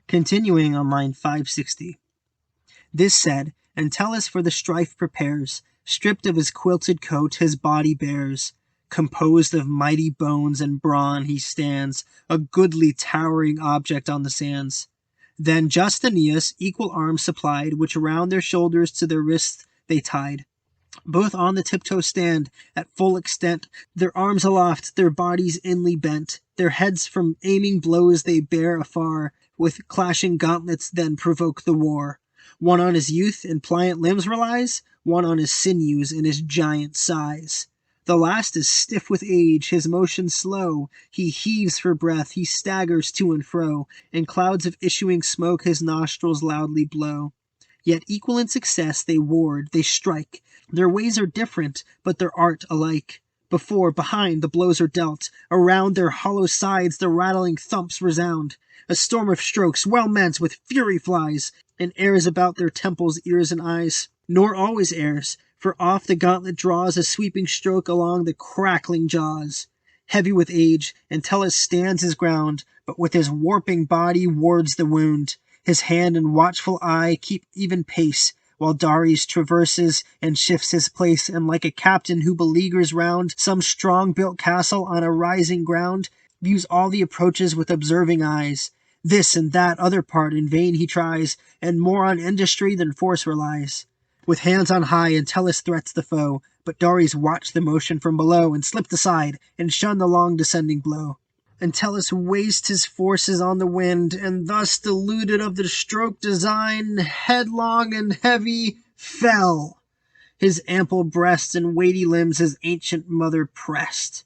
Continuing on line 560. This said, Entellus for the strife prepares. Stripped of his quilted coat, his body bears. Composed of mighty bones and brawn he stands, a goodly towering object on the sands. Then just Aeneas equal arms supplied, which around their shoulders to their wrists they tied. Both on the tiptoe stand, at full extent, their arms aloft, their bodies inly bent. Their heads from aiming blows they bear afar, with clashing gauntlets then provoke the war. One on his youth and pliant limbs relies, one on his sinews and his giant size. The last is stiff with age, his motion slow. He heaves for breath, he staggers to and fro. In clouds of issuing smoke his nostrils loudly blow. Yet equal in success they ward, they strike. Their ways are different, but their art alike. Before, behind, the blows are dealt. Around their hollow sides the rattling thumps resound. A storm of strokes, well meant, with fury flies, and airs about their temples, ears, and eyes. Nor always airs, for oft the gauntlet draws a sweeping stroke along the crackling jaws. Heavy with age, Entellus stands his ground, but with his warping body wards the wound. His hand and watchful eye keep even pace, while Dares traverses and shifts his place, and like a captain who beleaguers round some strong-built castle on a rising ground, views all the approaches with observing eyes. This and that other part in vain he tries, and more on industry than force relies. With hands on high, Entellus threats the foe, but Dares watched the motion from below, and slipped aside, and shunned the long descending blow. Entellus wastes his forces on the wind, and thus deluded of the stroke design, headlong and heavy, fell. His ample breast and weighty limbs his ancient mother pressed.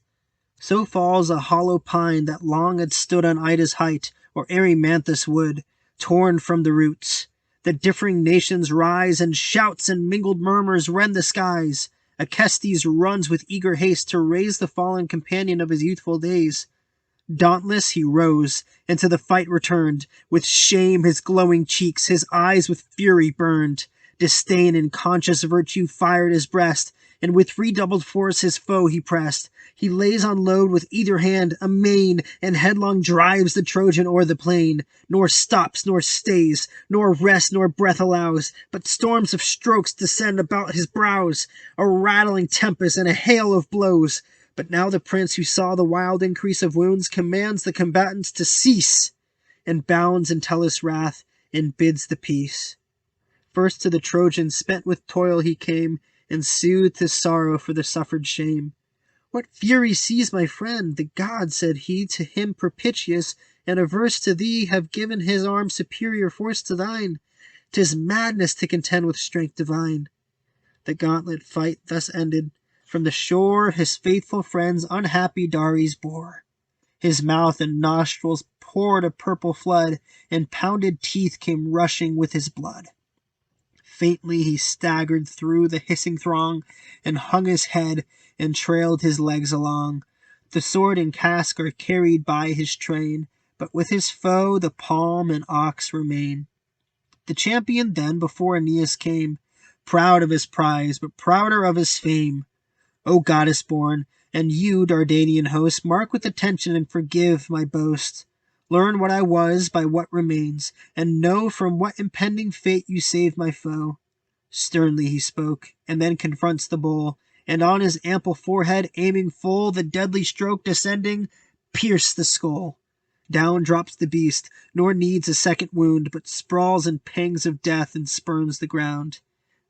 So falls a hollow pine that long had stood on Ida's height, or Erymanthus wood, torn from the roots. The differing nations rise, and shouts and mingled murmurs rend the skies. Acestes runs with eager haste to raise the fallen companion of his youthful days. Dauntless he rose, and to the fight returned. With shame his glowing cheeks, his eyes with fury burned. Disdain and conscious virtue fired his breast, and with redoubled force his foe he pressed. He lays on load with either hand, amain, and headlong drives the Trojan o'er the plain. Nor stops, nor stays, nor rest, nor breath allows, but storms of strokes descend about his brows, a rattling tempest and a hail of blows. But now the prince, who saw the wild increase of wounds, commands the combatants to cease, and bounds Entellus' wrath, and bids the peace. First to the Trojans spent with toil he came, and soothed his sorrow for the suffered shame. What fury seized my friend? The gods, said he, to him propitious, and averse to thee, have given his arm superior force to thine. 'Tis madness to contend with strength divine. The gauntlet fight thus ended, from the shore his faithful friends unhappy Dares bore. His mouth and nostrils poured a purple flood, and pounded teeth came rushing with his blood. Faintly he staggered through the hissing throng, and hung his head, and trailed his legs along. The sword and casque are carried by his train, but with his foe the palm and ox remain. The champion then before Aeneas came, proud of his prize, but prouder of his fame. O goddess-born, and you, Dardanian host, mark with attention and forgive my boast. Learn what I was by what remains, and know from what impending fate you saved my foe. Sternly he spoke, and then confronts the bull, and on his ample forehead aiming full, the deadly stroke descending, pierced the skull. Down drops the beast, nor needs a second wound, but sprawls in pangs of death and spurns the ground.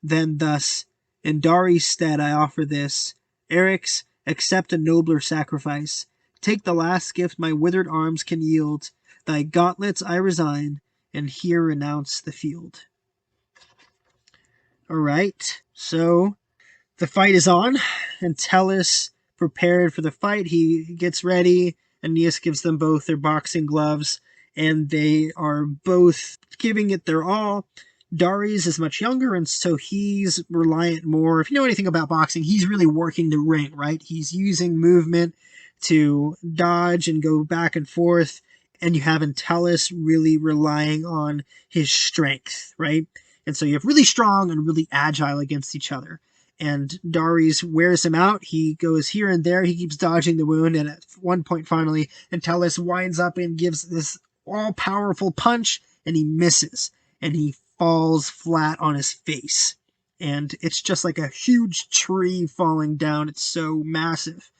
Then thus, in Dares' stead I offer this. Eryx, accept a nobler sacrifice. Take the last gift my withered arms can yield. Thy gauntlets I resign, and here renounce the field. All right, so the fight is on. Entellus prepared for the fight. He gets ready. Aeneas gives them both their boxing gloves, and they are both giving it their all. Dares is much younger, and so he's reliant more. If you know anything about boxing, he's really working the ring, right? He's using movement to dodge and go back and forth, and you have Entellus really relying on his strength, right? And so you have really strong and really agile against each other. And Dares wears him out. He goes here and there. He keeps dodging the wound, and at one point, finally, Entellus winds up and gives this all-powerful punch, and he misses, and he falls flat on his face. And it's just like a huge tree falling down. It's so massive.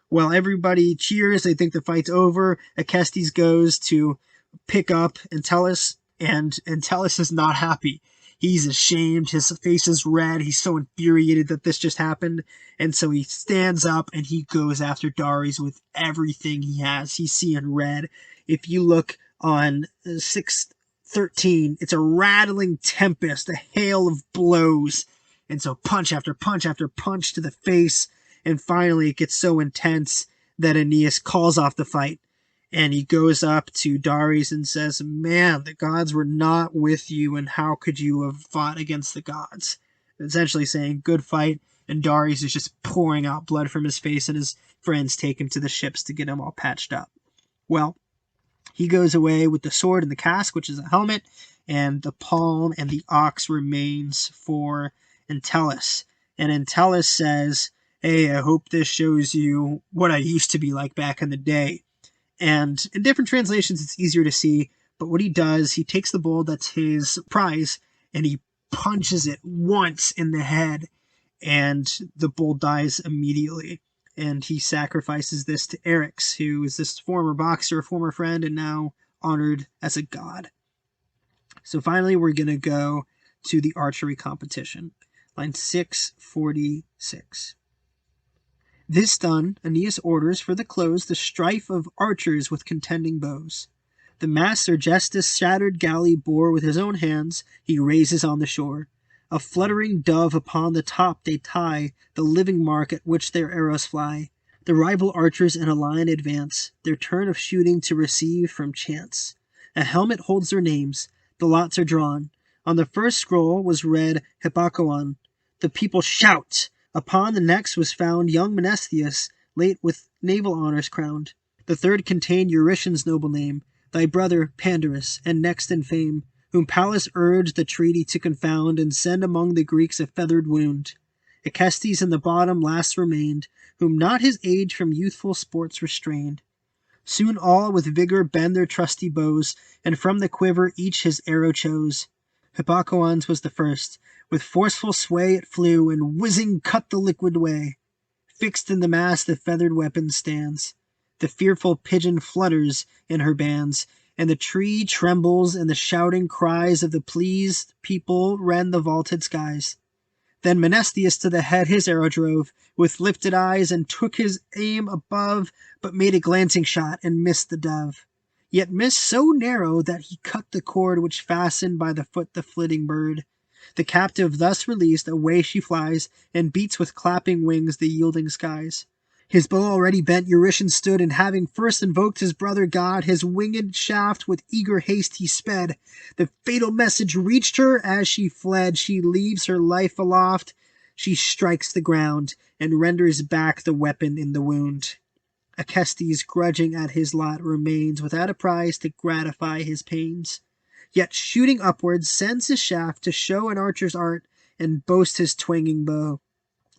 Well, everybody cheers. They think the fight's over. Acestes goes to pick up Entellus, and Entellus is not happy. He's ashamed. His face is red. He's so infuriated that this just happened. And so he stands up and he goes after Dares with everything he has. He's seeing red. If you look on 613, it's a rattling tempest, a hail of blows. And so punch after punch after punch to the face. And finally, it gets so intense that Aeneas calls off the fight. And he goes up to Dares and says, "Man, the gods were not with you, and how could you have fought against the gods?" Essentially saying, good fight. And Dares is just pouring out blood from his face, and his friends take him to the ships to get him all patched up. Well, he goes away with the sword and the casque, which is a helmet, and the palm and the ox remains for Entellus. And Entellus says, "Hey, I hope this shows you what I used to be like back in the day." And in different translations, it's easier to see. But what he does, he takes the bull that's his prize, and he punches it once in the head, and the bull dies immediately. And he sacrifices this to Eryx, who is this former boxer, former friend, and now honored as a god. So finally, we're going to go to the archery competition. Line 646. This done, Aeneas orders for the close the strife of archers with contending bows. The mast Sergestus' shattered galley bore with his own hands, he raises on the shore. A fluttering dove upon the top they tie, the living mark at which their arrows fly. The rival archers in a line advance, their turn of shooting to receive from chance. A helmet holds their names, the lots are drawn. On the first scroll was read Hippocoon. The people shout. Upon the next was found young Menesthius, late with naval honours crowned. The third contained Eurytion's noble name, thy brother Pandarus, and next in fame, whom Pallas urged the treaty to confound and send among the Greeks a feathered wound. Acestes in the bottom last remained, whom not his age from youthful sports restrained. Soon all with vigour bend their trusty bows, and from the quiver each his arrow chose. Hippocoon's was the first. With forceful sway it flew, and whizzing cut the liquid way. Fixed in the mast the feathered weapon stands. The fearful pigeon flutters in her bands, and the tree trembles, and the shouting cries of the pleased people rend the vaulted skies. Then Menesthius to the head his arrow drove, with lifted eyes, and took his aim above, but made a glancing shot, and missed the dove. Yet missed so narrow that he cut the cord which fastened by the foot the flitting bird. The captive thus released, away she flies, and beats with clapping wings the yielding skies. His bow already bent, Eurytion stood, and having first invoked his brother god, his winged shaft with eager haste he sped. The fatal message reached her as she fled. She leaves her life aloft. She strikes the ground, and renders back the weapon in the wound. Acestes, grudging at his lot, remains without a prize to gratify his pains. Yet shooting upwards sends his shaft to show an archer's art, and boast his twanging bow.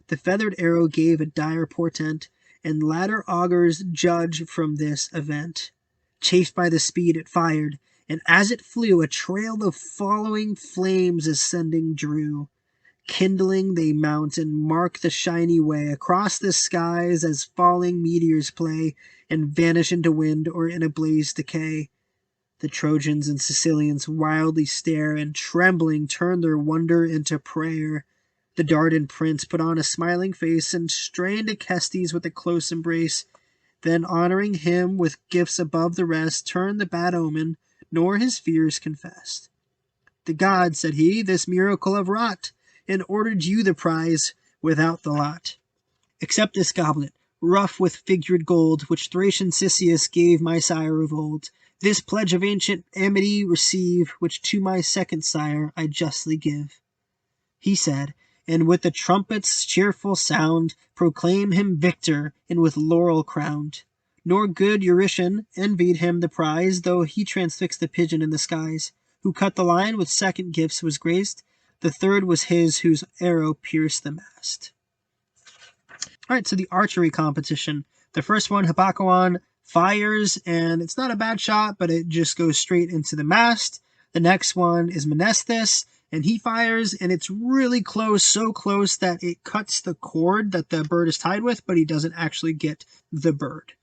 The feathered arrow gave a dire portent, and latter augurs judge from this event. Chafed by the speed it fired, and as it flew, a trail of following flames ascending drew. Kindling they mount and mark the shiny way across the skies as falling meteors play, and vanish into wind or in a blaze decay. The Trojans and Sicilians wildly stare, and trembling turn their wonder into prayer. The Dardan prince put on a smiling face, and strained Acestes with a close embrace. Then, honoring him with gifts above the rest, turned the bad omen, nor his fears confessed. "The gods," said he, "this miracle have wrought, and ordered you the prize without the lot. Accept this goblet, rough with figured gold, which Thracian Cisseus gave my sire of old. This pledge of ancient amity receive, which to my second sire I justly give." He said, and with the trumpet's cheerful sound proclaim him victor, and with laurel crowned. Nor good Eurytion envied him the prize, though he transfixed the pigeon in the skies. Who cut the line with second gifts was graced. The third was his whose arrow pierced the mast. All right, so the archery competition. The first one, Hippocoon fires, and it's not a bad shot, but it just goes straight into the mast. The next one is Menestheus, and he fires, and it's really close, so close that it cuts the cord that the bird is tied with, but he doesn't actually get the bird.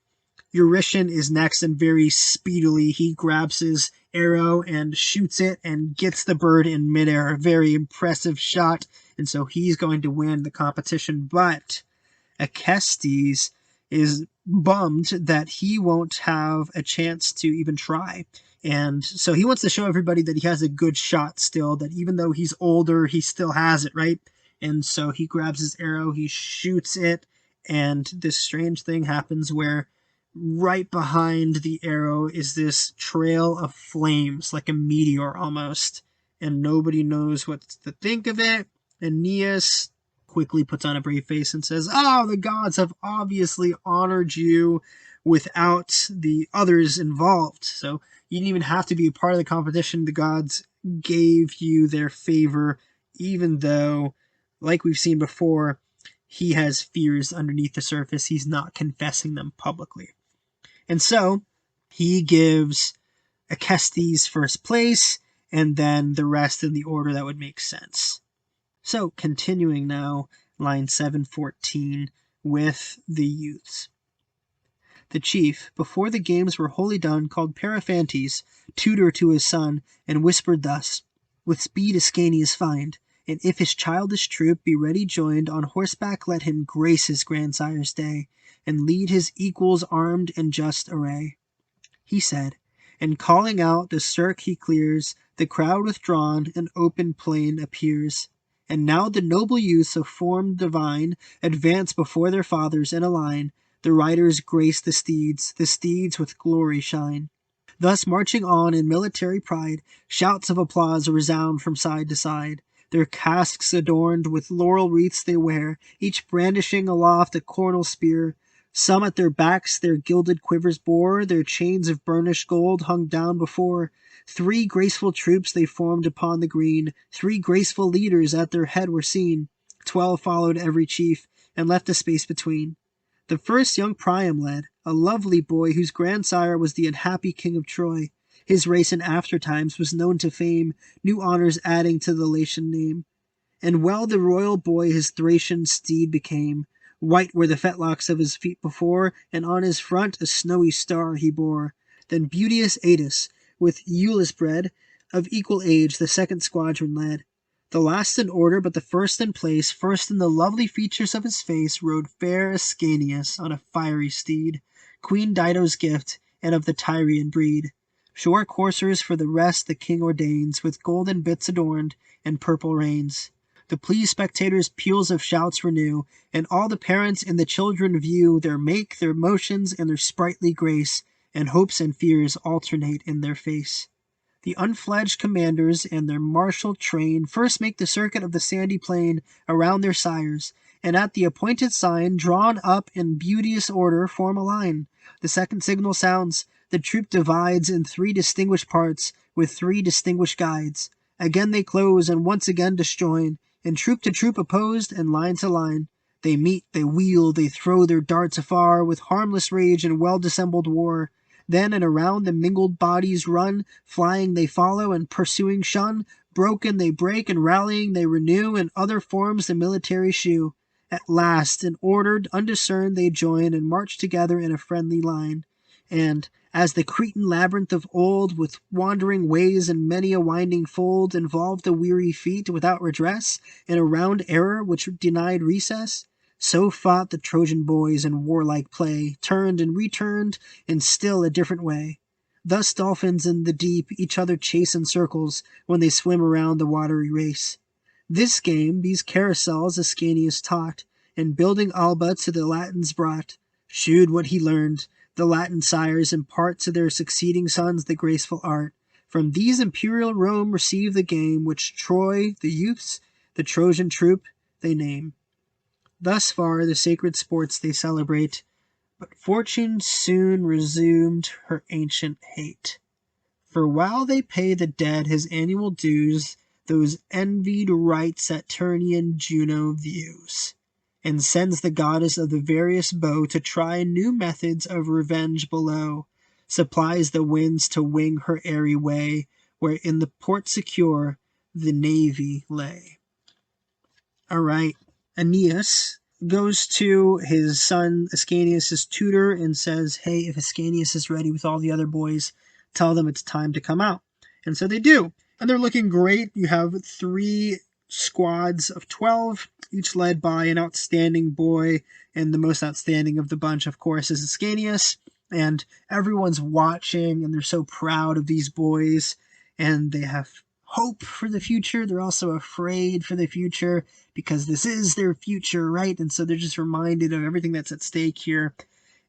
Eurytion is next, and very speedily he grabs his arrow and shoots it and gets the bird in midair. A very impressive shot, and so he's going to win the competition. But Acestes is bummed that he won't have a chance to even try. And so he wants to show everybody that he has a good shot still, that even though he's older, he still has it, right? And so he grabs his arrow, he shoots it, and this strange thing happens where right behind the arrow is this trail of flames, like a meteor almost, and nobody knows what to think of it. Aeneas quickly puts on a brave face and says, "Oh, the gods have obviously honored you without the others involved. So you didn't even have to be a part of the competition. The gods gave you their favor, even though, like we've seen before, he has fears underneath the surface. He's not confessing them publicly." And so he gives Acestes first place, and then the rest in the order that would make sense. So continuing now, line 714, with the youths. The chief, before the games were wholly done, called Periphantes, tutor to his son, and whispered thus: "With speed Ascanius find, and if his childish troop be ready joined, on horseback let him grace his grandsire's day, and lead his equals armed in just array." He said, and calling out the cirque he clears, the crowd withdrawn, an open plain appears. And now the noble youths of form divine advance before their fathers in a line. The riders grace the steeds with glory shine. Thus marching on in military pride, shouts of applause resound from side to side. Their casques adorned with laurel wreaths they wear, each brandishing aloft a cornel spear. Some at their backs their gilded quivers bore, their chains of burnished gold hung down before. 3 graceful troops they formed upon the green, 3 graceful leaders at their head were seen. 12 followed every chief, and left a space between. The first young Priam led, a lovely boy whose grandsire was the unhappy king of Troy. His race in after times was known to fame, new honors adding to the Latian name. And well the royal boy his Thracian steed became. White were the fetlocks of his feet before, and on his front a snowy star he bore. Then beauteous Aetus, with Iülus bred, of equal age, the second squadron led. The last in order, but the first in place, first in the lovely features of his face, rode fair Ascanius on a fiery steed, Queen Dido's gift, and of the Tyrian breed. Sure coursers for the rest the king ordains, with golden bits adorned, and purple reins. The pleased spectators peals of shouts renew, and all the parents and the children view their make, their motions, and their sprightly grace, and hopes and fears alternate in their face. The unfledged commanders and their martial train first make the circuit of the sandy plain around their sires, and at the appointed sign, drawn up in beauteous order, form a line. The second signal sounds, the troop divides in 3 distinguished parts, with 3 distinguished guides. Again they close, and once again disjoin, and troop to troop opposed, and line to line. They meet, they wheel, they throw their darts afar, with harmless rage and well-dissembled war. Then and around the mingled bodies run, flying they follow, and pursuing shun. Broken they break, and rallying they renew, and other forms the military shew. At last, in ordered, undiscerned, they join, and march together in a friendly line. And, as the Cretan labyrinth of old, with wandering ways and many a winding fold, involved the weary feet without redress, in a round error which denied recess, so fought the Trojan boys in warlike play, turned and returned in still a different way. Thus dolphins in the deep each other chase in circles when they swim around the watery race. This game, these carousels, Ascanius taught, and building Alba to the Latins brought. Shewed what he learned, the Latin sires impart to their succeeding sons the graceful art. From these imperial Rome receive the game, which Troy, the youths, the Trojan troop, they name. Thus far the sacred sports they celebrate, but fortune soon resumed her ancient hate. For while they pay the dead his annual dues, those envied rites Saturnian Juno views, and sends the goddess of the various bow to try new methods of revenge below, supplies the winds to wing her airy way, where in the port secure the navy lay. All right. Aeneas goes to his son Ascanius' tutor and says, hey, if Ascanius is ready with all the other boys, tell them it's time to come out. And so they do. And they're looking great. You have 3 squads of 12, each led by an outstanding boy. And the most outstanding of the bunch, of course, is Ascanius. And everyone's watching, and they're so proud of these boys. And they have hope for the future. They're also afraid for the future because this is their future, right? And so they're just reminded of everything that's at stake here.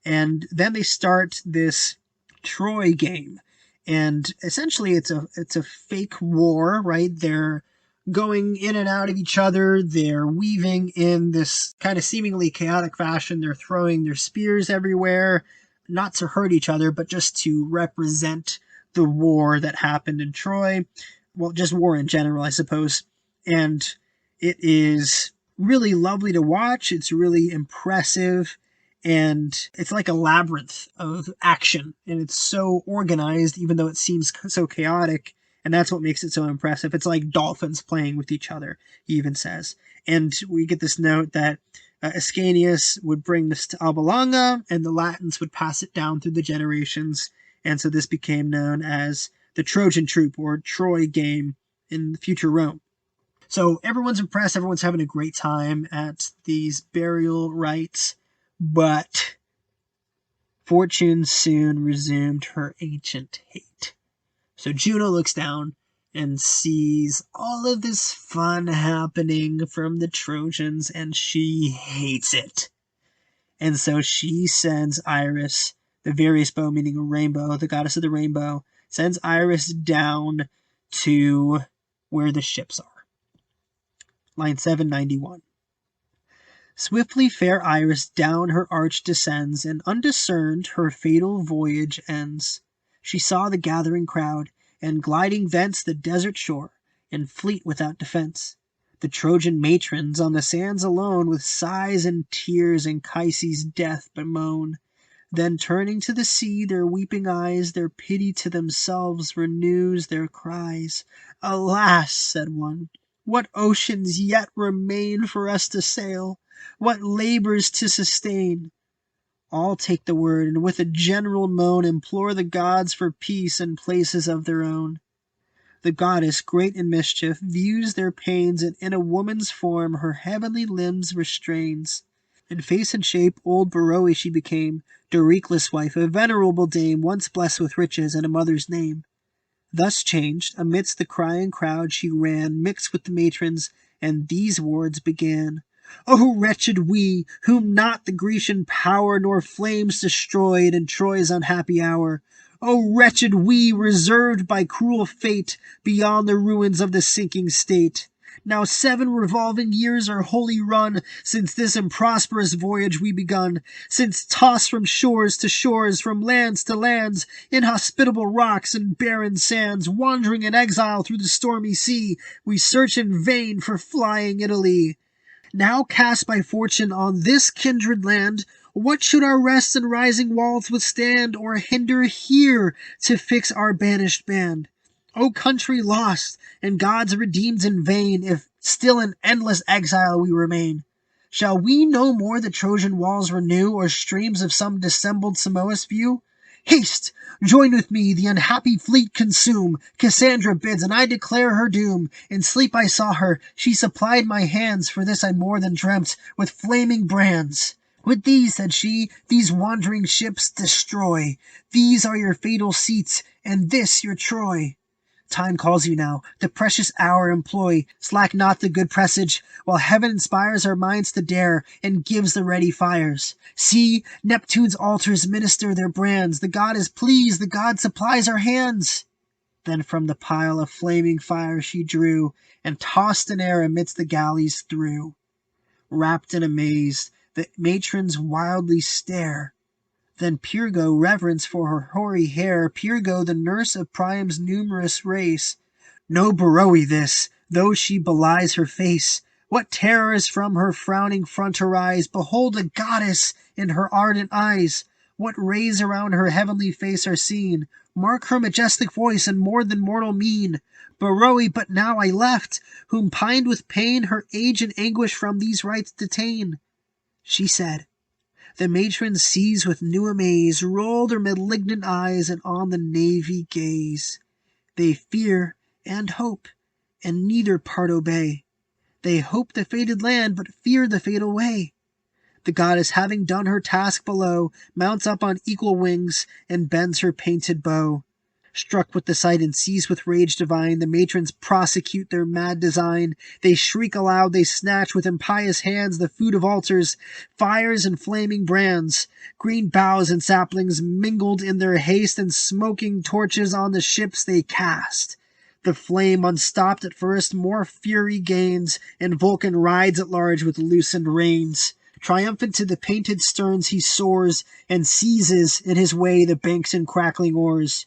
And then they start this Troy game. And essentially it's a fake war, right? They're going in and out of each other. They're weaving in this kind of seemingly chaotic fashion. They're throwing their spears everywhere, not to hurt each other, but just to represent the war that happened in Troy. Well, just war in general, I suppose. And it is really lovely to watch. It's really impressive. And it's like a labyrinth of action. And it's so organized, even though it seems so chaotic. And that's what makes it so impressive. It's like dolphins playing with each other, he even says. And we get this note that Ascanius would bring this to Alba Longa, and the Latins would pass it down through the generations. And so this became known as the Trojan Troop, or Troy game in future Rome. So everyone's impressed. Everyone's having a great time at these burial rites. But fortune soon resumed her ancient hate. So Juno looks down and sees all of this fun happening from the Trojans, and she hates it. And so she sends Iris, the Various Bow, meaning a rainbow, the goddess of the rainbow, sends Iris down to where the ships are. Line 791. Swiftly fair Iris down her arch descends, and undiscerned her fatal voyage ends. She saw the gathering crowd, and gliding thence the desert shore, and fleet without defence. The Trojan matrons on the sands alone, with sighs and tears Anchises' death bemoan. Then turning to the sea their weeping eyes, their pity to themselves renews their cries. Alas, said one, what oceans yet remain for us to sail? What labours to sustain? All take the word, and with a general moan implore the gods for peace and places of their own. The goddess, great in mischief, views their pains, and in a woman's form her heavenly limbs restrains. In face and shape old Beroe she became, Doricles' wife, a venerable dame, once blessed with riches and a mother's name. Thus changed, amidst the crying crowd she ran, mixed with the matrons, and these words began. O wretched we, whom not the Grecian power nor flames destroyed in Troy's unhappy hour! O wretched we, reserved by cruel fate beyond the ruins of the sinking state! Now 7 revolving years are wholly run since this improsperous voyage we begun, since tossed from shores to shores, from lands to lands, inhospitable rocks and barren sands, wandering in exile through the stormy sea, we search in vain for flying Italy. Now cast by fortune on this kindred land, what should our rest and rising walls withstand, or hinder here to fix our banished band? O country lost, and gods redeemed in vain, if still in endless exile we remain! Shall we no more the Trojan walls renew, or streams of some dissembled Simois view? Haste! Join with me, the unhappy fleet consume. Cassandra bids, and I declare her doom. In sleep I saw her, she supplied my hands, for this I more than dreamt, with flaming brands. With these, said she, these wandering ships destroy. These are your fatal seats, and this your Troy. Time calls you now, the precious hour employ, slack not the good presage, while heaven inspires our minds to dare, and gives the ready fires. See, Neptune's altars minister their brands, the god is pleased, the god supplies our hands. Then from the pile of flaming fire she drew, and tossed in air amidst the galleys threw. Wrapped and amazed, the matrons wildly stare. Then Pyrgo reverence for her hoary hair, Pyrgo, the nurse of Priam's numerous race. No Beroe this, though she belies her face. What terrors from her frowning front arise! Behold a goddess in her ardent eyes! What rays around her heavenly face are seen! Mark her majestic voice and more than mortal mien. Beroe but now I left, whom pined with pain her age and anguish from these rites detain. She said. The matron sees with new amaze, rolled her malignant eyes, and on the navy gaze. They fear and hope, and neither part obey. They hope the fated land, but fear the fatal way. The goddess, having done her task below, mounts up on equal wings, and bends her painted bow. Struck with the sight and seized with rage divine, the matrons prosecute their mad design. They shriek aloud, they snatch with impious hands the food of altars, fires and flaming brands. Green boughs and saplings mingled in their haste, and smoking torches on the ships they cast. The flame, unstopped at first, more fury gains, and Vulcan rides at large with loosened reins. Triumphant to the painted sterns he soars, and seizes in his way the banks and crackling oars.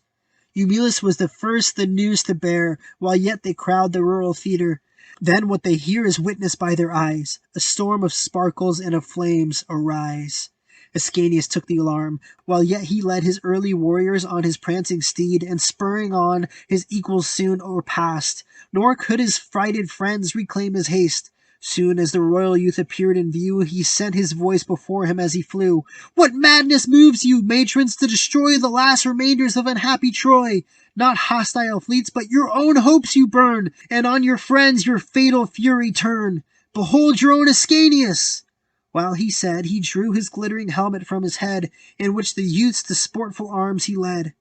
Eumelus was the first the news to bear, while yet they crowd the rural theatre. Then what they hear is witnessed by their eyes. A storm of sparkles and of flames arise. Ascanius took the alarm, while yet he led his early warriors on his prancing steed, and spurring on, his equals soon o'erpassed. Nor could his frighted friends reclaim his haste. Soon as the royal youth appeared in view, he sent his voice before him as he flew. What madness moves you, matrons, to destroy the last remainders of unhappy Troy? Not hostile fleets, but your own hopes you burn, and on your friends your fatal fury turn. Behold your own Ascanius! While he said, he drew his glittering helmet from his head, in which the youths to sportful arms he led.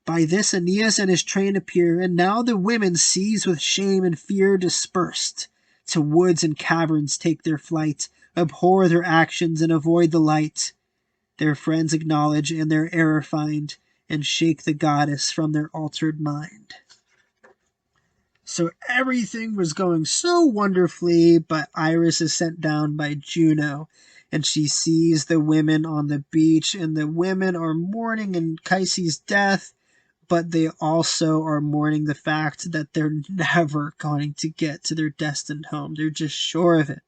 By this Aeneas and his train appear, and now the women, seized with shame and fear, dispersed. To woods and caverns take their flight, abhor their actions and avoid the light. Their friends acknowledge and their error find, and shake the goddess from their altered mind. So everything was going so wonderfully, but Iris is sent down by Juno, and she sees the women on the beach, and the women are mourning Anchises' death, but they also are mourning the fact that they're never going to get to their destined home. They're just sure of it.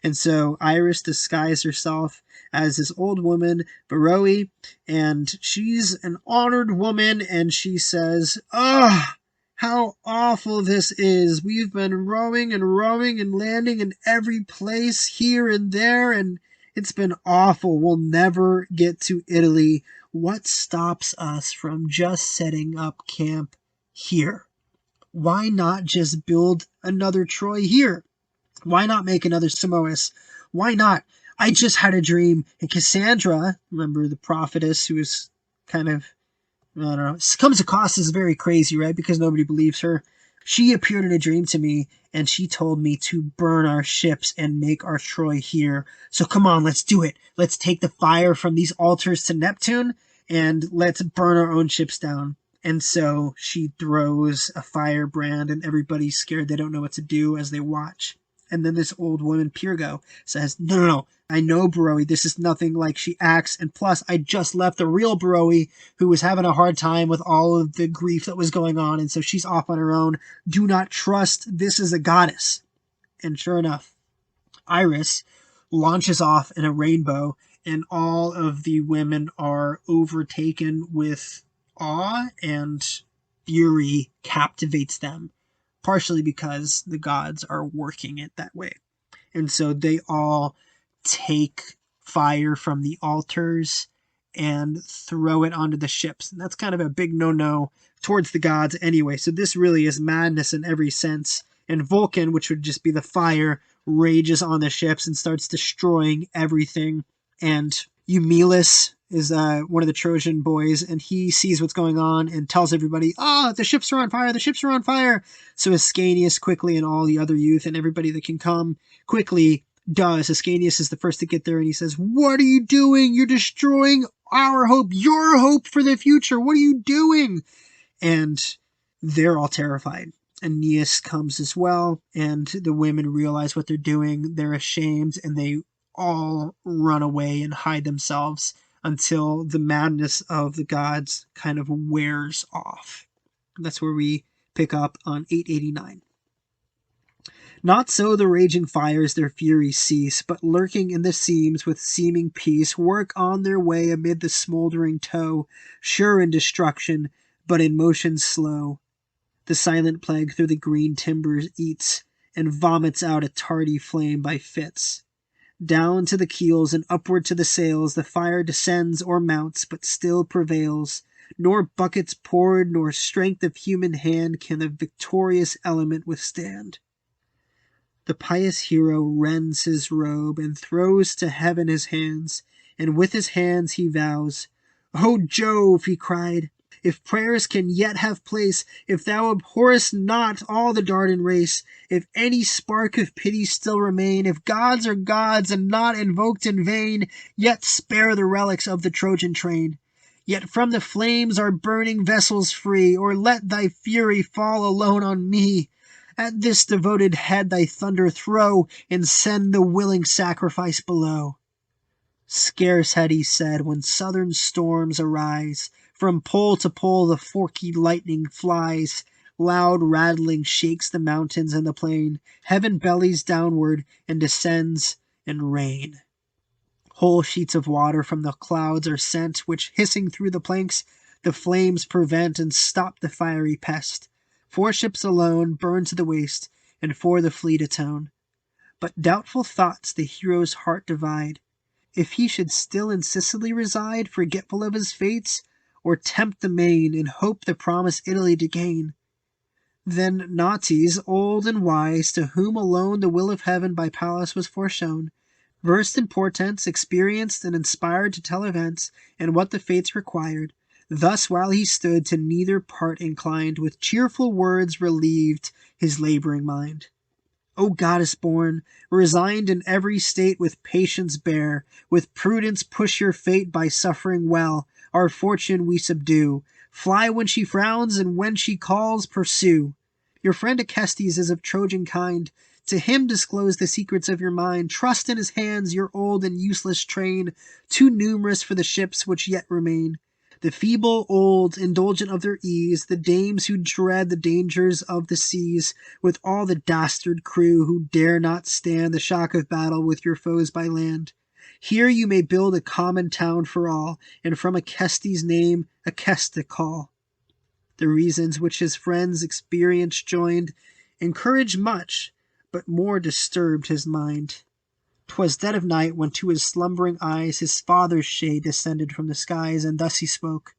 And so Iris disguised herself as this old woman, Beroe, and she's an honored woman, and she says, how awful this is. We've been rowing and landing in every place here and there, and it's been awful. We'll never get to Italy. What stops us from just setting up camp here? Why not just build another Troy here? Why not make another Simois? Why not? I just had a dream, and Cassandra, remember the prophetess who was kind of, I don't know, comes across as very crazy, right? Because nobody believes her. She appeared in a dream to me, and she told me to burn our ships and make our Troy here. So come on, let's do it. Let's take the fire from these altars to Neptune, and let's burn our own ships down. And so she throws a firebrand, and everybody's scared. They don't know what to do as they watch. And then this old woman, Pyrgo, says, no, I know Beroe. This is nothing like she acts. And plus, I just left the real Beroe who was having a hard time with all of the grief that was going on. And so she's off on her own. Do not trust. This is a goddess. And sure enough, Iris launches off in a rainbow, and all of the women are overtaken with awe, and fury captivates them. Partially because the gods are working it that way. And so they all take fire from the altars and throw it onto the ships. And that's kind of a big no-no towards the gods anyway. So this really is madness in every sense. And Vulcan, which would just be the fire, rages on the ships and starts destroying everything. And Eumelus is one of the Trojan boys, and he sees what's going on and tells everybody, the ships are on fire, the ships are on fire. So Ascanius quickly, and all the other youth and everybody that can come quickly does. Ascanius is the first to get there, and he says, what are you doing? You're destroying our hope, your hope for the future. What are you doing? And they're all terrified. Aeneas comes as well, and the women realize what they're doing. They're ashamed, and they all run away and hide themselves until the madness of the gods kind of wears off. That's where we pick up on 889. Not so the raging fires their fury cease, but lurking in the seams with seeming peace, work on their way amid the smoldering tow, sure in destruction, but in motion slow. The silent plague through the green timbers eats, and vomits out a tardy flame by fits. Down to the keels and upward to the sails the fire descends or mounts, but still prevails. Nor buckets poured, nor strength of human hand can the victorious element withstand. The pious hero rends his robe and throws to heaven his hands, and with his hands he vows. "O Jove," he cried, "if prayers can yet have place, if thou abhorrest not all the Dardan race, if any spark of pity still remain, if gods are gods and not invoked in vain, yet spare the relics of the Trojan train. Yet from the flames our burning vessels free, or let thy fury fall alone on me. At this devoted head thy thunder throw, and send the willing sacrifice below." Scarce had he said, when southern storms arise. From pole to pole the forky lightning flies. Loud rattling shakes the mountains and the plain. Heaven bellies downward, and descends in rain. Whole sheets of water from the clouds are sent, which, hissing through the planks, the flames prevent and stop the fiery pest. 4 ships alone burn to the waist, and for the fleet atone. But doubtful thoughts the hero's heart divide, if he should still in Sicily reside, forgetful of his fates, or tempt the main, and hope the promised Italy to gain. Then Nautes, old and wise, to whom alone the will of heaven by Pallas was foreshown, versed in portents, experienced and inspired to tell events, and what the fates required, thus while he stood to neither part inclined, with cheerful words relieved his laboring mind. "O goddess born, resigned in every state, with patience bear, with prudence push your fate by suffering well. Our fortune we subdue. Fly when she frowns, and when she calls, pursue. Your friend Acestes is of Trojan kind. To him disclose the secrets of your mind. Trust in his hands your old and useless train, too numerous for the ships which yet remain. The feeble old, indulgent of their ease, the dames who dread the dangers of the seas, with all the dastard crew who dare not stand the shock of battle with your foes by land. Here you may build a common town for all, and from Acestes' name Acesta call." The reasons which his friends' experience joined encouraged much, but more disturbed his mind. 'Twas dead of night when to his slumbering eyes his father's shade descended from the skies, and thus he spoke.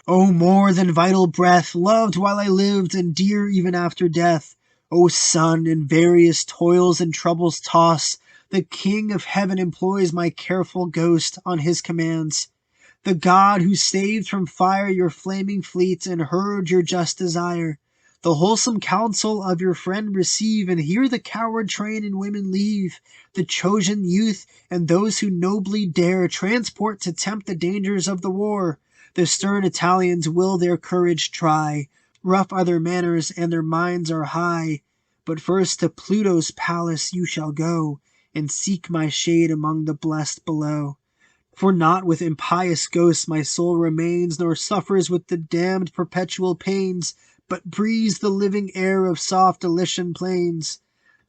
"O more than vital breath, loved while I lived, and dear even after death, O son, in various toils and troubles tossed, the King of heaven employs my careful ghost on his commands. The God who saved from fire your flaming fleet and heard your just desire. The wholesome counsel of your friend receive, and here the coward train and women leave. The Trojan youth and those who nobly dare transport to tempt the dangers of the war. The stern Italians will their courage try. Rough are their manners and their minds are high. But first to Pluto's palace you shall go, and seek my shade among the blessed below. For not with impious ghosts my soul remains, nor suffers with the damned perpetual pains, but breathes the living air of soft Elysian plains.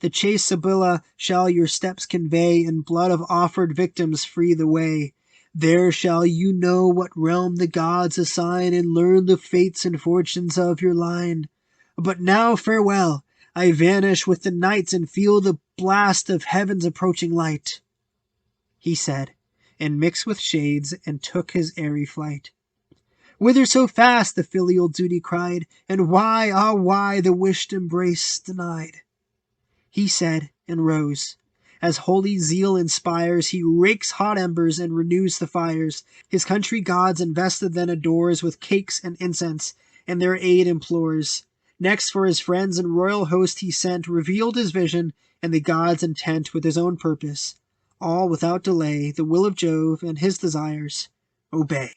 The chaste Sibylla shall your steps convey, and blood of offered victims free the way. There shall you know what realm the gods assign, and learn the fates and fortunes of your line. But now farewell, I vanish with the night, and feel the blast of heaven's approaching light," he said, and mixed with shades, and took his airy flight. "Whither so fast?" the filial duty cried, "and why, ah why, the wished embrace denied?" He said, and rose. As holy zeal inspires, he rakes hot embers and renews the fires. His country gods invested then adores with cakes and incense, and their aid implores. Next for his friends and royal host he sent, revealed his vision, and the gods' intent with his own purpose. All without delay, the will of Jove and his desires obey.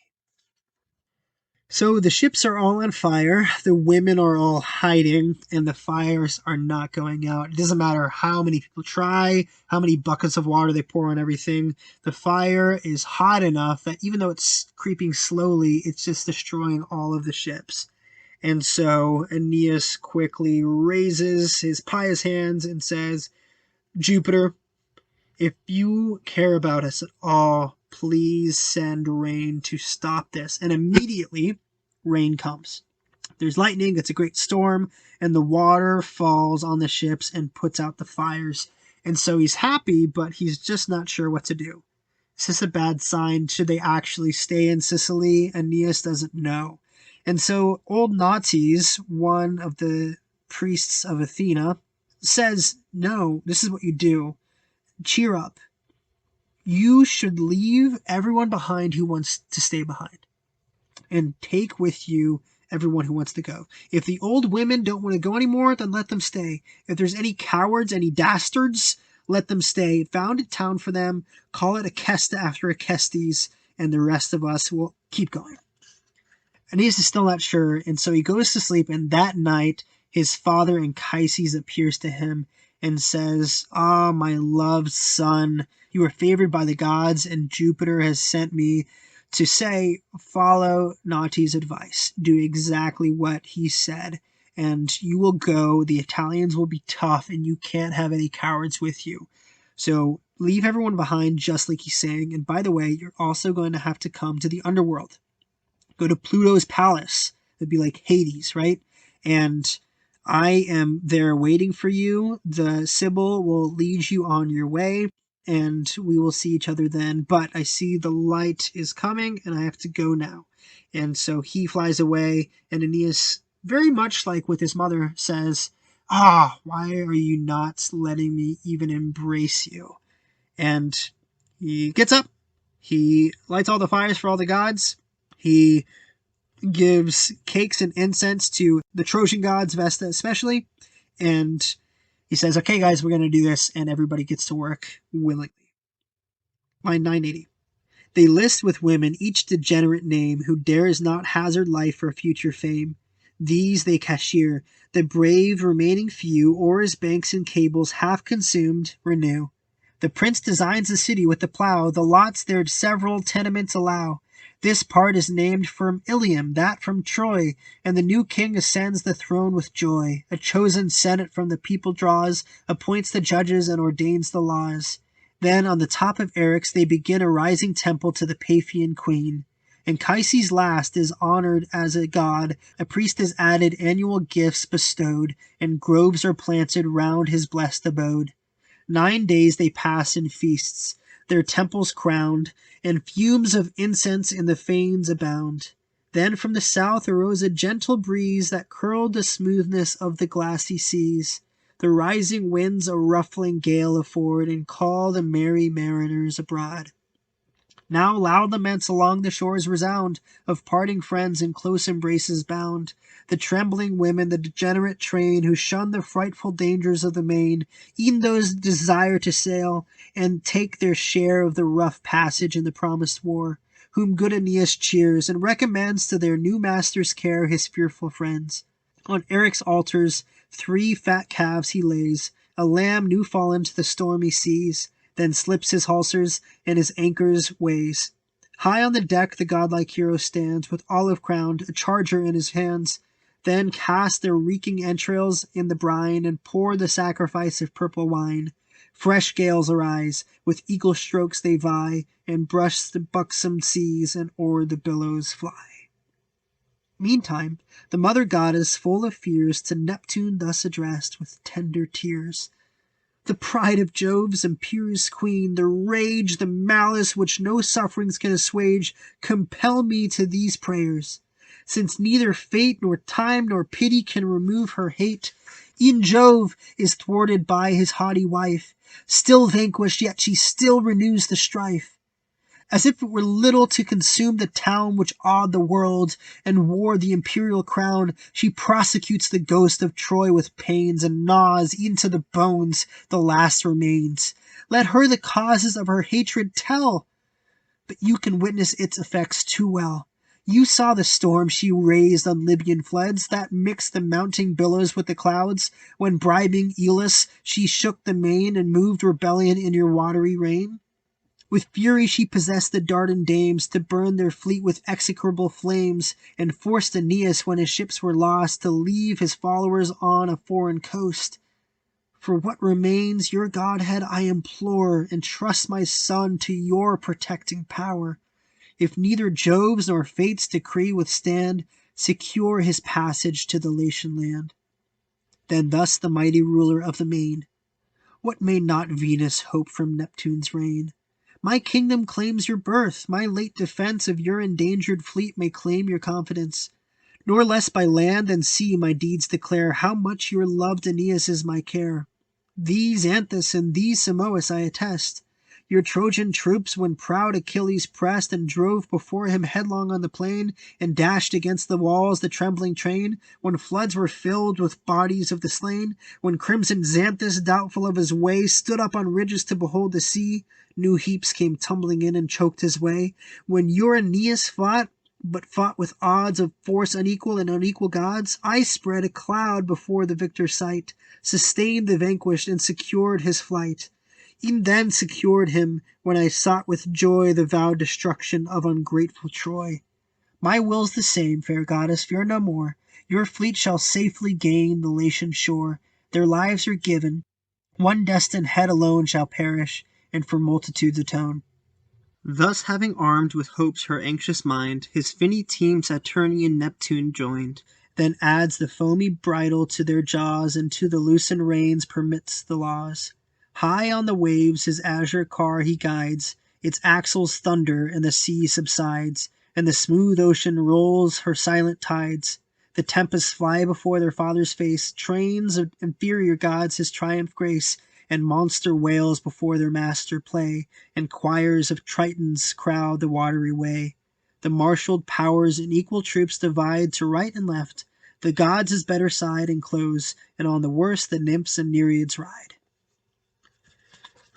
So the ships are all on fire, the women are all hiding, and the fires are not going out. It doesn't matter how many people try, how many buckets of water they pour on everything. The fire is hot enough that even though it's creeping slowly, it's just destroying all of the ships. And so Aeneas quickly raises his pious hands and says, "Jupiter, if you care about us at all, please send rain to stop this." And immediately, rain comes. There's lightning, it's a great storm, and the water falls on the ships and puts out the fires. And so he's happy, but he's just not sure what to do. Is this a bad sign? Should they actually stay in Sicily? Aeneas doesn't know. And so old Naughties, one of the priests of Athena, says, no, this is what you do. Cheer up. You should leave everyone behind who wants to stay behind, and take with you everyone who wants to go. If the old women don't want to go anymore, then let them stay. If there's any cowards, any dastards, let them stay. Found a town for them, call it Acesta after Acestes, and the rest of us will keep going. Aeneas is still not sure, and so he goes to sleep, and that night his father Anchises appears to him and says, "Ah, my loved son, you are favored by the gods, and Jupiter has sent me to say, follow Naughty's advice. Do exactly what he said, and you will go. The Italians will be tough, and you can't have any cowards with you. So leave everyone behind, just like he's saying. And by the way, you're also going to have to come to the underworld. Go to Pluto's palace. It'd be like Hades, right? And I am there waiting for you. The Sibyl will lead you on your way, and we will see each other then. But I see the light is coming, and I have to go now." And so he flies away, and Aeneas, very much like with his mother, says, "Ah, why are you not letting me even embrace you?" And he gets up. He lights all the fires for all the gods. He gives cakes and incense to the Trojan gods, Vesta especially, and he says, "Okay, guys, we're going to do this," and everybody gets to work willingly. Line 980. "They list with women each degenerate name, who dares not hazard life for future fame. These they cashier, the brave remaining few, oars, banks, and cables half consumed, renew. The prince designs the city with the plough, the lots their several tenements allow. This part is named from Ilium, that from Troy, and the new king ascends the throne with joy. A chosen senate from the people draws, appoints the judges, and ordains the laws. Then on the top of Eryx they begin a rising temple to the Paphian queen. Anchises last is honored as a god, a priest is added, annual gifts bestowed, and groves are planted round his blessed abode. 9 days they pass in feasts, their temples crowned, and fumes of incense in the fanes abound. Then from the south arose a gentle breeze that curled the smoothness of the glassy seas. The rising winds a ruffling gale afford, and call the merry mariners abroad. Now loud laments along the shores resound, of parting friends in close embraces bound. The trembling women, the degenerate train, who shun the frightful dangers of the main, e'en those desire to sail, and take their share of the rough passage in the promised war, whom good Aeneas cheers, and recommends to their new master's care his fearful friends. On Eryx altars 3 fat calves he lays, a lamb new fallen to the stormy seas, then slips his hawsers and his anchors weighs. High on the deck the godlike hero stands, with olive crowned, a charger in his hands. Then cast their reeking entrails in the brine, and pour the sacrifice of purple wine. Fresh gales arise, with eagle strokes they vie, and brush the buxom seas, and o'er the billows fly. Meantime, the mother goddess, full of fears, to Neptune thus addressed with tender tears: "The pride of Jove's imperious queen, the rage, the malice which no sufferings can assuage, compel me to these prayers. Since neither fate, nor time, nor pity can remove her hate, e'en Jove is thwarted by his haughty wife. Still vanquished, yet she still renews the strife. As if it were little to consume the town which awed the world, and wore the imperial crown, she prosecutes the ghost of Troy with pains, and gnaws e'en to the bones the last remains. Let her the causes of her hatred tell, but you can witness its effects too well. You saw the storm she raised on Libyan floods, that mixed the mounting billows with the clouds, when bribing Aeolus she shook the main, and moved rebellion in your watery reign. With fury she possessed the Dardan dames, to burn their fleet with execrable flames, and forced Aeneas, when his ships were lost, to leave his followers on a foreign coast. For what remains, your godhead I implore, and trust my son to your protecting power. If neither Jove's nor fate's decree withstand, secure his passage to the Latian land. Then thus the mighty ruler of the main, what may not Venus hope from Neptune's reign? My kingdom claims your birth, my late defence of your endangered fleet may claim your confidence. Nor less by land and sea my deeds declare how much your loved Aeneas is my care. Thee, Xanthus, and thee, Simois, I attest. Your Trojan troops, when proud Achilles pressed and drove before him headlong on the plain, and dashed against the walls the trembling train, when floods were filled with bodies of the slain, when crimson Xanthus, doubtful of his way, stood up on ridges to behold the sea, new heaps came tumbling in and choked his way. When your Aeneas fought, but fought with odds of force unequal and unequal gods, I spread a cloud before the victor's sight, sustained the vanquished, and secured his flight. E'en then secured him, when I sought with joy the vowed destruction of ungrateful Troy. My will's the same, fair goddess, fear no more. Your fleet shall safely gain the Latian shore. Their lives are given. One destined head alone shall perish, and for multitudes atone. Thus having armed with hopes her anxious mind, his finny team Saturnian Neptune joined, then adds the foamy bridle to their jaws, and to the loosened reins permits the laws. High on the waves his azure car he guides, its axles thunder, and the sea subsides, and the smooth ocean rolls her silent tides. The tempests fly before their father's face, trains of inferior gods his triumph grace, and monster whales before their master play, and choirs of Tritons crowd the watery way. The marshalled powers in equal troops divide to right and left, the gods his better side enclose, and on the worst the nymphs and nereids ride.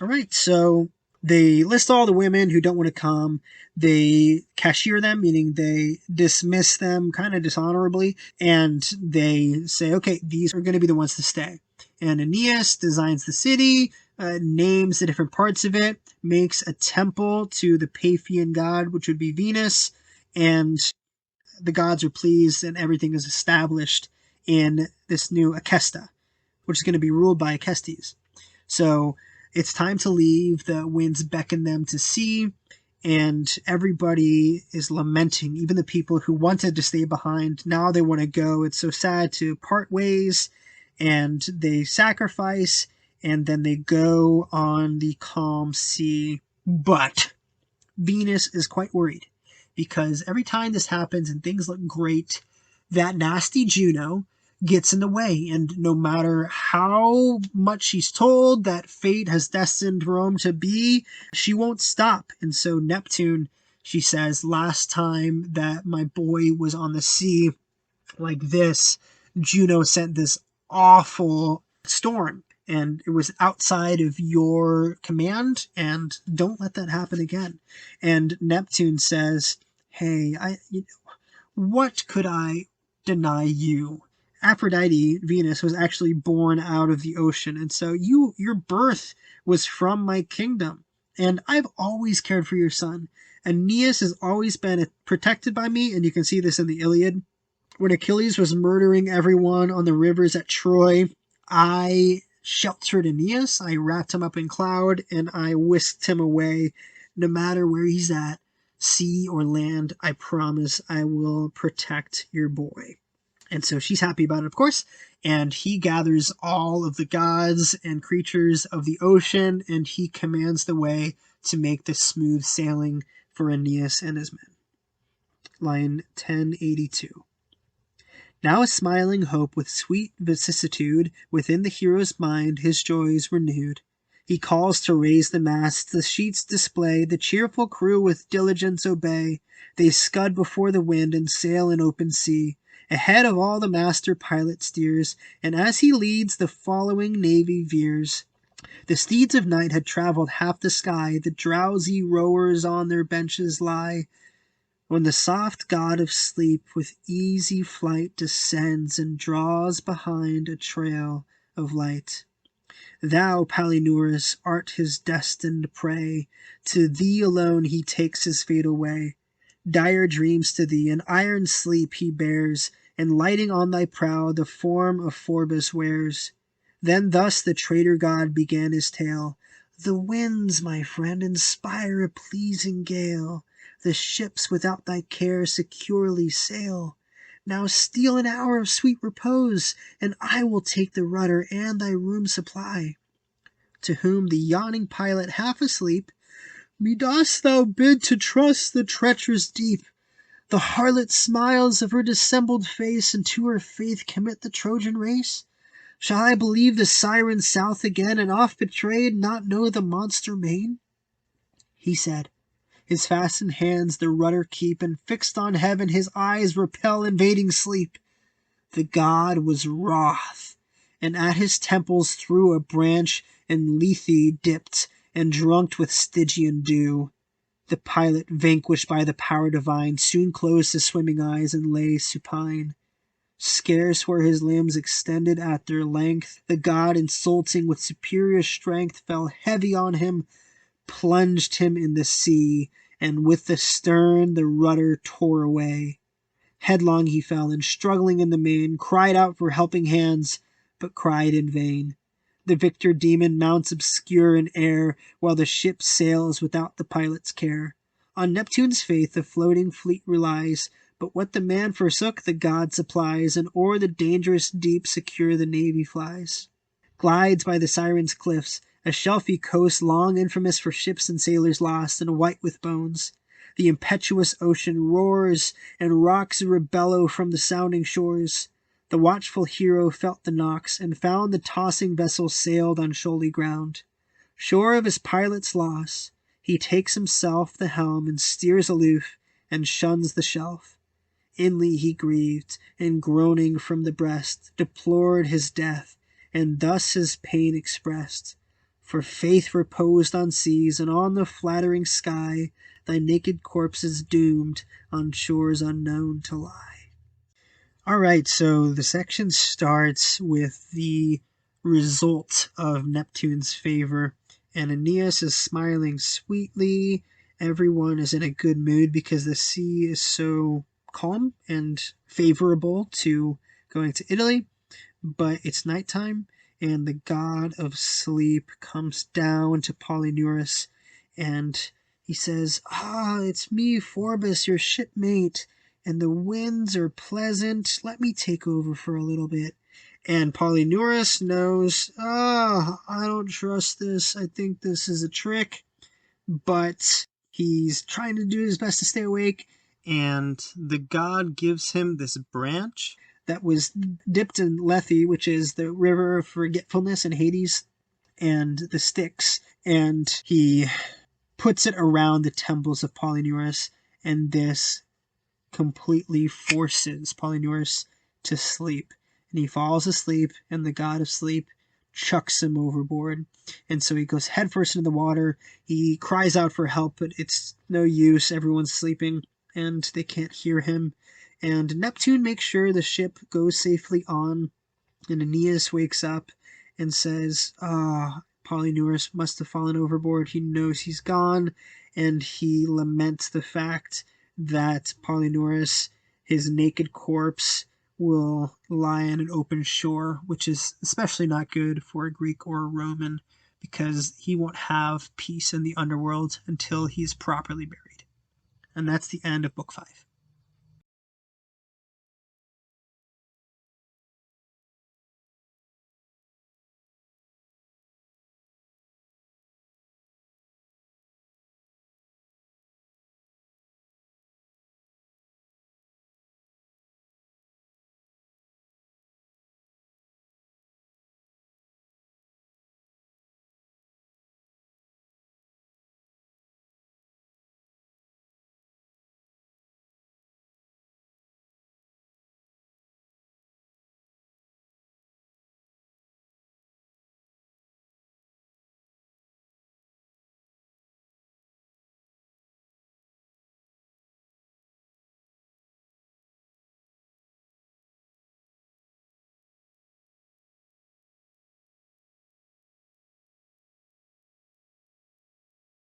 All right, so they list all the women who don't want to come. They cashier them, meaning they dismiss them kind of dishonorably, and they say, okay, these are going to be the ones to stay. And Aeneas designs the city, names the different parts of it, makes a temple to the Paphian god, which would be Venus, and the gods are pleased, and everything is established in this new Acesta, which is going to be ruled by Acestes. So it's time to leave. The winds beckon them to sea, and everybody is lamenting. Even the people who wanted to stay behind, now they want to go. It's so sad to part ways, and they sacrifice, and then they go on the calm sea. But Venus is quite worried, because every time this happens and things look great, that nasty Juno gets in the way, and no matter how much she's told that fate has destined Rome to be, she won't stop. And so Neptune, she says, last time that my boy was on the sea like this, Juno sent this awful storm, and it was outside of your command, and don't let that happen again. And Neptune says, hey, what could I deny you? Aphrodite, Venus, was actually born out of the ocean, and so your birth was from my kingdom, and I've always cared for your son. Aeneas has always been protected by me, and you can see this in the Iliad. When Achilles was murdering everyone on the rivers at Troy, I sheltered Aeneas, I wrapped him up in cloud, and I whisked him away. No matter where he's at, sea or land, I promise I will protect your boy. And so she's happy about it, of course, and he gathers all of the gods and creatures of the ocean, and he commands the way to make the smooth sailing for Aeneas and his men. Line 1082. Now a smiling hope with sweet vicissitude, within the hero's mind his joys renewed. He calls to raise the masts, the sheets display, the cheerful crew with diligence obey. They scud before the wind and sail in open sea. Ahead of all the master pilot steers, and as he leads the following navy veers. The steeds of night had travelled half the sky, the drowsy rowers on their benches lie, when the soft god of sleep with easy flight descends and draws behind a trail of light. Thou, Palinurus, art his destined prey, to thee alone he takes his fatal way. Dire dreams to thee, an iron sleep he bears, and lighting on thy prow the form of Phorbus wears. Then thus the traitor god began his tale. The winds, my friend, inspire a pleasing gale. The ships without thy care securely sail. Now steal an hour of sweet repose, and I will take the rudder and thy room supply. To whom the yawning pilot, half asleep, Me dost thou bid to trust the treacherous deep? The harlot smiles of her dissembled face, and to her faith commit the Trojan race? Shall I believe the siren south again, and oft betrayed not know the monster main? He said, his fastened hands the rudder keep, and fixed on heaven his eyes repel invading sleep. The god was wroth, and at his temples threw a branch in Lethe dipped, and drunk with Stygian dew. The pilot, vanquished by the power divine, soon closed his swimming eyes and lay supine. Scarce were his limbs extended at their length, the god, insulting with superior strength, fell heavy on him, plunged him in the sea, and with the stern the rudder tore away. Headlong he fell, and struggling in the main, cried out for helping hands, but cried in vain. The victor demon mounts obscure in air, while the ship sails without the pilot's care. On Neptune's faith the floating fleet relies, but what the man forsook the god supplies, and o'er the dangerous deep secure the navy flies. Glides by the Siren's cliffs, a shelfy coast long infamous for ships and sailors lost, and white with bones. The impetuous ocean roars, and rocks rebellow from the sounding shores. The watchful hero felt the knocks, and found the tossing vessel sailed on shoaly ground. Sure of his pilot's loss, he takes himself the helm, and steers aloof, and shuns the shelf. Inly he grieved, and groaning from the breast, deplored his death, and thus his pain expressed. For faith reposed on seas, and on the flattering sky, thy naked corpse is doomed on shores unknown to lie. All right, so the section starts with the result of Neptune's favor, and Aeneas is smiling sweetly. Everyone is in a good mood because the sea is so calm and favorable to going to Italy, but it's nighttime, and the god of sleep comes down to Polyneurus, and he says, it's me, Phorbus, your shipmate, and the winds are pleasant. Let me take over for a little bit. And Polyneurus knows, I don't trust this. I think this is a trick. But he's trying to do his best to stay awake. And the god gives him this branch that was dipped in Lethe, which is the river of forgetfulness in Hades, and the Styx. And he puts it around the temples of Polyneurus, and this completely forces Polyneurus to sleep. And he falls asleep, and the god of sleep chucks him overboard. And so he goes headfirst into the water. He cries out for help, but it's no use. Everyone's sleeping, and they can't hear him. And Neptune makes sure the ship goes safely on. And Aeneas wakes up and says, Polyneurus must have fallen overboard. He knows he's gone, and he laments the fact that Polyneurus, his naked corpse, will lie on an open shore, which is especially not good for a Greek or a Roman, because he won't have peace in the underworld until he's properly buried. And that's the end of Book 5.